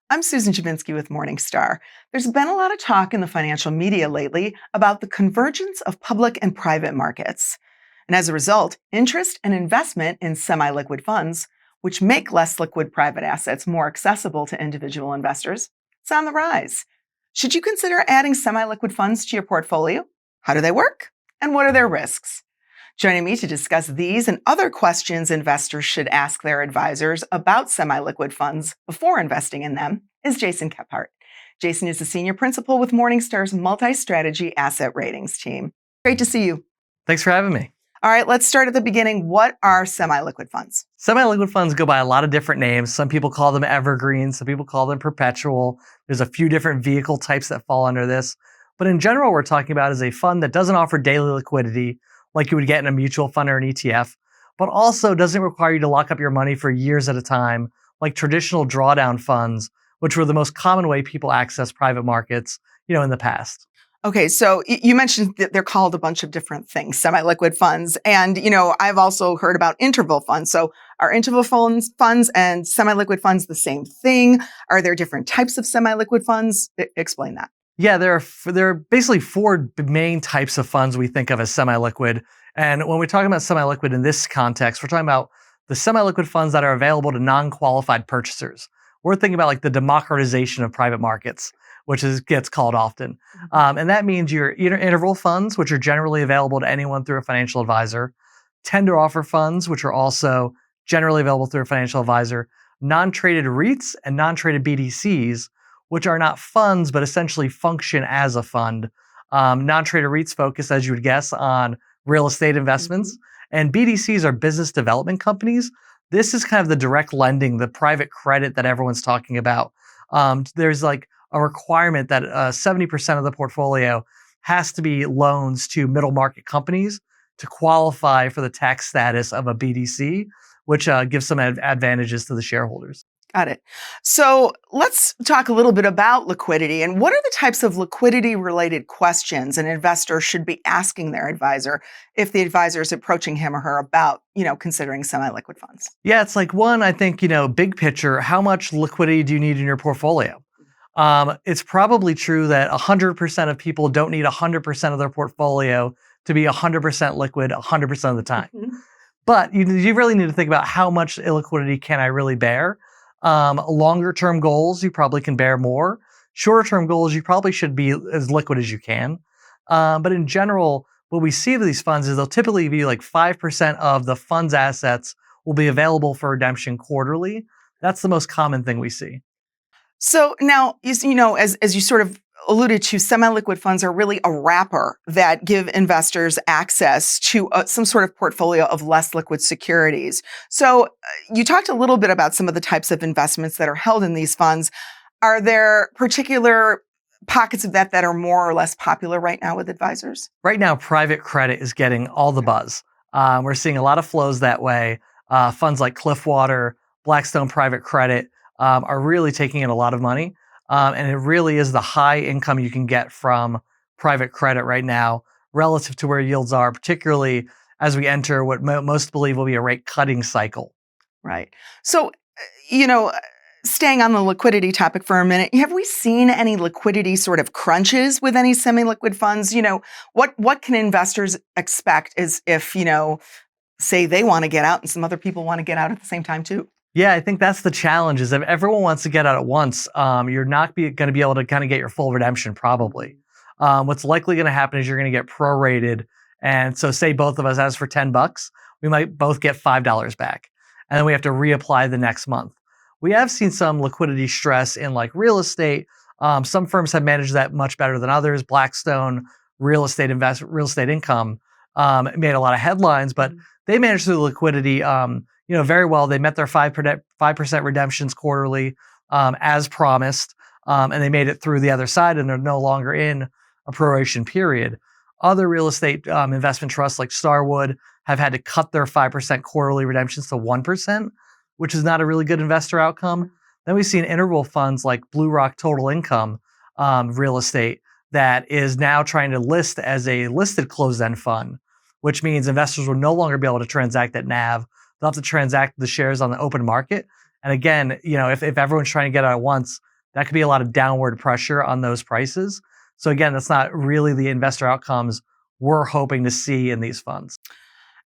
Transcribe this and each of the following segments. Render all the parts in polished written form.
I'm Susan Jabinsky with Morningstar. There's been a lot of talk in the financial media lately about the convergence of public and private markets. And as a result, interest and investment in semi-liquid funds, which make less liquid private assets more accessible to individual investors, is on the rise. Should you consider adding semi-liquid funds to your portfolio? How do they work? And what are their risks? Joining me to discuss these and other questions investors should ask their advisors about semi-liquid funds before investing in them is Jason Kephart. Jason is the senior principal with Morningstar's multi-strategy asset ratings team. Great to see you. Thanks for having me. All right, let's start at the beginning. What are semi-liquid funds? Semi-liquid funds go by a lot of different names. Some people call them evergreen, some people call them perpetual. There's a few different vehicle types that fall under this. But in general, we're talking about is a fund that doesn't offer daily liquidity like you would get in a mutual fund or an ETF, but also doesn't require you to lock up your money for years at a time, like traditional drawdown funds, which were the most common way people access private markets, in the past. Okay, so you mentioned that they're called a bunch of different things, semi-liquid funds. And, I've also heard about interval funds. So are interval funds and semi-liquid funds the same thing? Are there different types of semi-liquid funds? Explain that. Yeah, there are basically four main types of funds we think of as semi-liquid. And when we're talking about semi-liquid in this context, we're talking about the semi-liquid funds that are available to non-qualified purchasers. We're thinking about like the democratization of private markets, which gets called often. And that means your interval funds, which are generally available to anyone through a financial advisor, tender offer funds, which are also generally available through a financial advisor, non-traded REITs and non-traded BDCs, which are not funds, but essentially function as a fund. Non-traded REITs focus, as you would guess, on real estate investments, and BDCs are business development companies. This is kind of the direct lending, the private credit that everyone's talking about. There's like a requirement that 70% of the portfolio has to be loans to middle market companies to qualify for the tax status of a BDC, which gives some advantages to the shareholders. Got it. So let's talk a little bit about liquidity and what are the types of liquidity related questions an investor should be asking their advisor if the advisor is approaching him or her about, considering semi-liquid funds? Yeah, it's like one, I think, big picture, how much liquidity do you need in your portfolio? It's probably true that 100% of people don't need 100% of their portfolio to be 100% liquid 100% of the time. But you really need to think about how much illiquidity can I really bear? Longer term goals, you probably can bear more. Shorter term goals, you probably should be as liquid as you can. But in general, what we see with these funds is they'll typically be like 5% of the fund's assets will be available for redemption quarterly. That's the most common thing we see. So now, as you sort of alluded to, semi-liquid funds are really a wrapper that give investors access to some sort of portfolio of less liquid securities. So you talked a little bit about some of the types of investments that are held in these funds. Are there particular pockets of that are more or less popular right now with advisors? Right now, private credit is getting all the buzz. We're seeing a lot of flows that way. Funds like Cliffwater, Blackstone Private Credit are really taking in a lot of money. And it really is the high income you can get from private credit right now relative to where yields are, particularly as we enter what most believe will be a rate cutting cycle. Right. So, staying on the liquidity topic for a minute, have we seen any liquidity sort of crunches with any semi-liquid funds? What can investors expect is if, say they want to get out and some other people want to get out at the same time too? Yeah, I think that's the challenge is if everyone wants to get out at once, you're not going to be able to kind of get your full redemption probably. What's likely going to happen is you're going to get prorated. And so say both of us ask for $10, we might both get $5 back. And then we have to reapply the next month. We have seen some liquidity stress in like real estate. Some firms have managed that much better than others. Blackstone, real estate income made a lot of headlines, but they managed through the liquidity very well. They met their 5% redemptions quarterly as promised, and they made it through the other side, and they're no longer in a proration period. Other real estate investment trusts like Starwood have had to cut their 5% quarterly redemptions to 1%, which is not a really good investor outcome. Then we've seen interval funds like Blue Rock Total Income Real Estate that is now trying to list as a listed closed-end fund, which means investors will no longer be able to transact at NAV. They'll have to transact the shares on the open market. And again, if everyone's trying to get out at once, that could be a lot of downward pressure on those prices. So again, that's not really the investor outcomes we're hoping to see in these funds.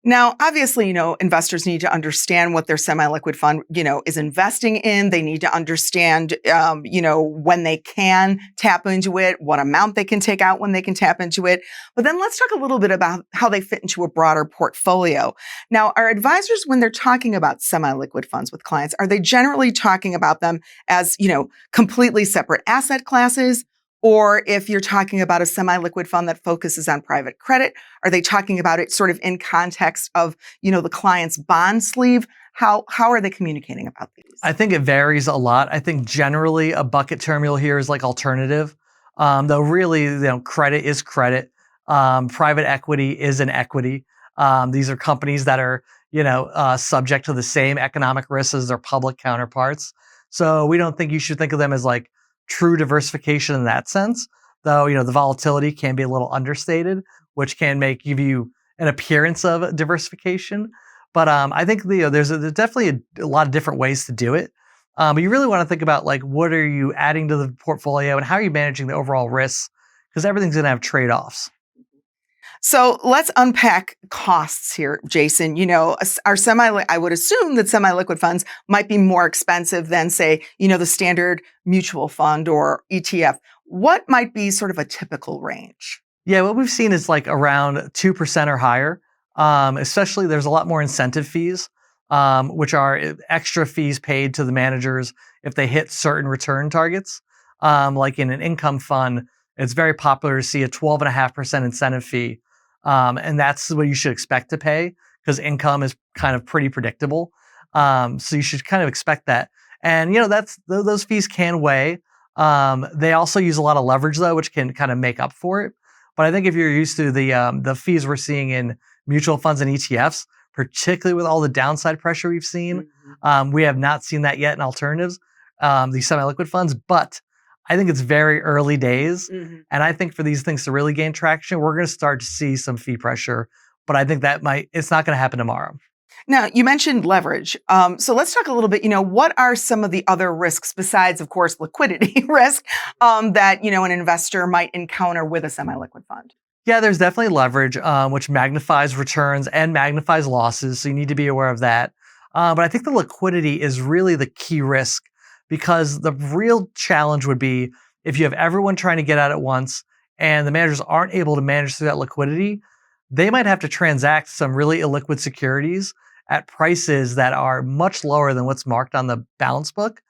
Now, obviously, investors need to understand what their semi-liquid fund, is investing in. They need to understand, when they can tap into it, what amount they can take out when they can tap into it. But then let's talk a little bit about how they fit into a broader portfolio. Now, our advisors, when they're talking about semi-liquid funds with clients, are they generally talking about them as, completely separate asset classes? Or if you're talking about a semi-liquid fund that focuses on private credit, are they talking about it sort of in context of, the client's bond sleeve? How are they communicating about these? I think it varies a lot. I think generally a bucket term you'll hear is like alternative, though really, credit is credit. Private equity is an equity. These are companies that are, subject to the same economic risks as their public counterparts. So we don't think you should think of them as like true diversification in that sense, though, the volatility can be a little understated, which can give you an appearance of diversification. But I think there's definitely a lot of different ways to do it. But you really want to think about like what are you adding to the portfolio and how are you managing the overall risks, because everything's going to have trade-offs. So let's unpack costs here, Jason. I would assume that semi-liquid funds might be more expensive than, say, the standard mutual fund or ETF. What might be sort of a typical range? Yeah, what we've seen is like around 2% or higher. Especially there's a lot more incentive fees, which are extra fees paid to the managers if they hit certain return targets. Like in an income fund, it's very popular to see a 12.5% incentive fee. And that's what you should expect to pay because income is kind of pretty predictable. So you should kind of expect that. And, those fees can weigh. They also use a lot of leverage though, which can kind of make up for it. But I think if you're used to the fees we're seeing in mutual funds and ETFs, particularly with all the downside pressure we've seen, we have not seen that yet in alternatives, these semi-liquid funds, but I think it's very early days. Mm-hmm. And I think for these things to really gain traction, we're going to start to see some fee pressure, but I think it's not going to happen tomorrow. Now, you mentioned leverage. So let's talk a little bit, what are some of the other risks besides, of course, liquidity risk that, an investor might encounter with a semi-liquid fund? Yeah, there's definitely leverage, which magnifies returns and magnifies losses. So you need to be aware of that. But I think the liquidity is really the key risk because the real challenge would be if you have everyone trying to get out at once and the managers aren't able to manage through that liquidity, they might have to transact some really illiquid securities at prices that are much lower than what's marked on the balance book.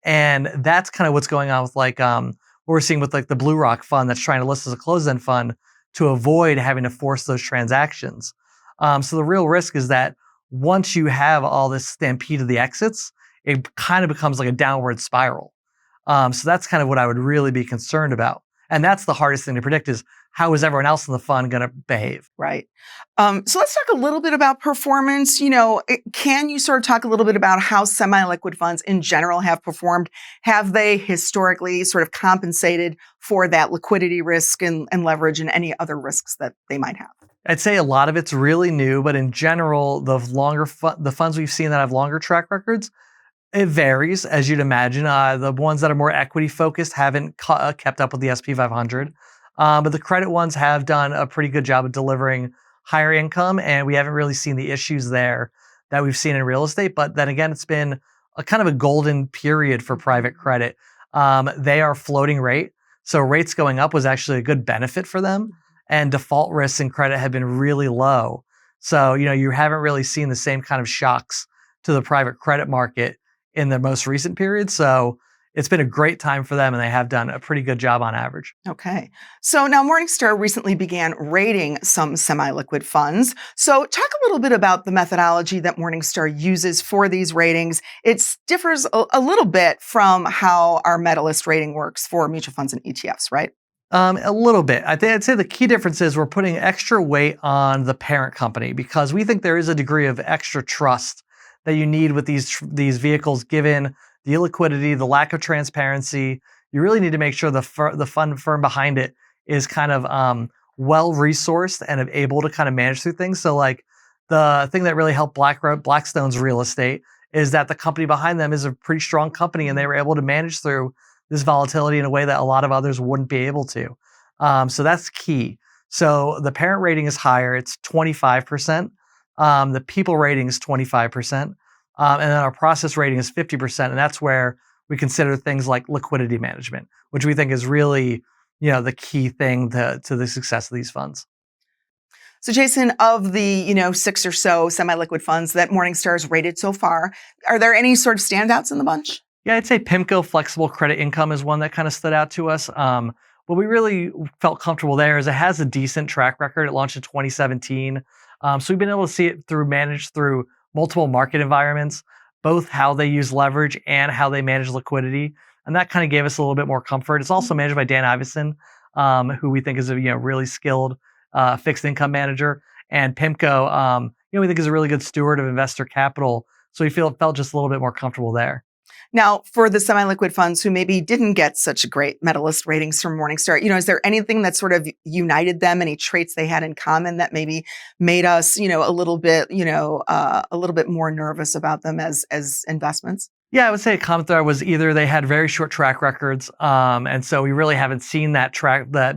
And that's kind of what's going on with what we're seeing with like the Blue Rock fund that's trying to list as a closed-end fund to avoid having to force those transactions. So the real risk is that once you have all this stampede of the exits, it kind of becomes like a downward spiral. So that's kind of what I would really be concerned about. And that's the hardest thing to predict is how is everyone else in the fund going to behave? Right. So let's talk a little bit about performance. Can you sort of talk a little bit about how semi-liquid funds in general have performed? Have they historically sort of compensated for that liquidity risk and leverage and any other risks that they might have? I'd say a lot of it's really new, but in general, the funds we've seen that have longer track records, it varies, as you'd imagine. The ones that are more equity focused haven't kept up with the SP 500. But the credit ones have done a pretty good job of delivering higher income, and we haven't really seen the issues there that we've seen in real estate. But then again, it's been a kind of a golden period for private credit. They are floating rate, so rates going up was actually a good benefit for them, and default risks in credit have been really low. So, you haven't really seen the same kind of shocks to the private credit market in the most recent period. So it's been a great time for them and they have done a pretty good job on average. Okay. So now Morningstar recently began rating some semi-liquid funds. So talk a little bit about the methodology that Morningstar uses for these ratings. It differs a little bit from how our Medalist rating works for mutual funds and ETFs, right? A little bit. I'd say the key difference is we're putting extra weight on the parent company because we think there is a degree of extra trust that you need with these vehicles, given the illiquidity, the lack of transparency. You really need to make sure the fund firm behind it is kind of well resourced and able to kind of manage through things. So like the thing that really helped Blackstone's real estate is that the company behind them is a pretty strong company and they were able to manage through this volatility in a way that a lot of others wouldn't be able to. So that's key. So the parent rating is higher; it's 25%. The people rating is 25%, and then our process rating is 50%, and that's where we consider things like liquidity management, which we think is really, the key thing to the success of these funds. So, Jason, of the 6 or so semi-liquid funds that Morningstar has rated so far, are there any sort of standouts in the bunch? Yeah, I'd say PIMCO Flexible Credit Income is one that kind of stood out to us. What we really felt comfortable there is it has a decent track record. It launched in 2017. So we've been able to see it managed through multiple market environments, both how they use leverage and how they manage liquidity. And that kind of gave us a little bit more comfort. It's also managed by Dan Iveson, who we think is a really skilled fixed income manager. And PIMCO, we think is a really good steward of investor capital. So we felt just a little bit more comfortable there. Now, for the semi-liquid funds who maybe didn't get such great medalist ratings from Morningstar, is there anything that sort of united them? Any traits they had in common that maybe made us, a little bit more nervous about them as investments? Yeah, I would say a common thread was either they had very short track records, and so we really haven't seen that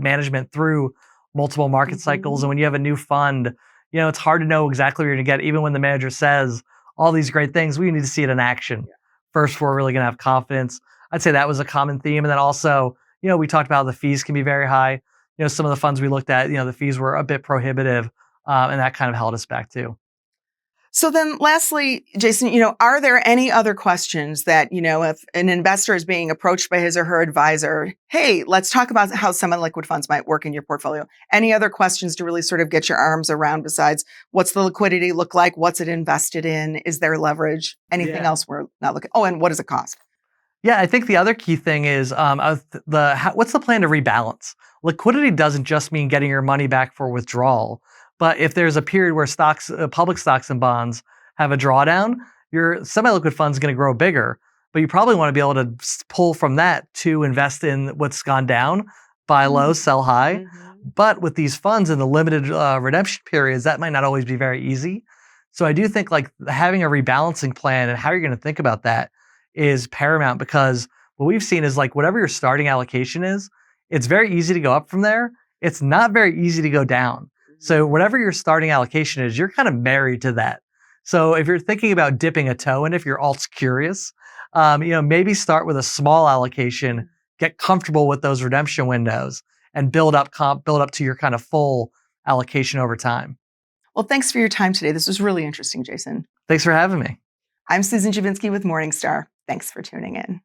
management through multiple market cycles. And when you have a new fund, it's hard to know exactly what you're going to get. Even when the manager says all these great things, we need to see it in action first before we're really going to have confidence. I'd say that was a common theme. And then also, we talked about the fees can be very high. Some of the funds we looked at, the fees were a bit prohibitive, and that kind of held us back too. So then lastly, Jason, are there any other questions that, if an investor is being approached by his or her advisor, hey, let's talk about how semi-liquid funds might work in your portfolio. Any other questions to really sort of get your arms around besides what's the liquidity look like? What's it invested in? Is there leverage? Anything else we're not looking? Oh, and what does it cost? Yeah, I think the other key thing is what's the plan to rebalance? Liquidity doesn't just mean getting your money back for withdrawal, but if there's a period where public stocks and bonds have a drawdown, your semi-liquid fund is going to grow bigger. But you probably want to be able to pull from that to invest in what's gone down, buy low, sell high. But with these funds and the limited redemption periods, that might not always be very easy. So I do think like having a rebalancing plan and how you're going to think about that is paramount, because what we've seen is like whatever your starting allocation is, it's very easy to go up from there. It's not very easy to go down. So whatever your starting allocation is, you're kind of married to that. So if you're thinking about dipping a toe in, if you're alt curious, maybe start with a small allocation, get comfortable with those redemption windows, and build up to your kind of full allocation over time. Well, thanks for your time today. This was really interesting, Jason. Thanks for having me. I'm Susan Javinsky with Morningstar. Thanks for tuning in.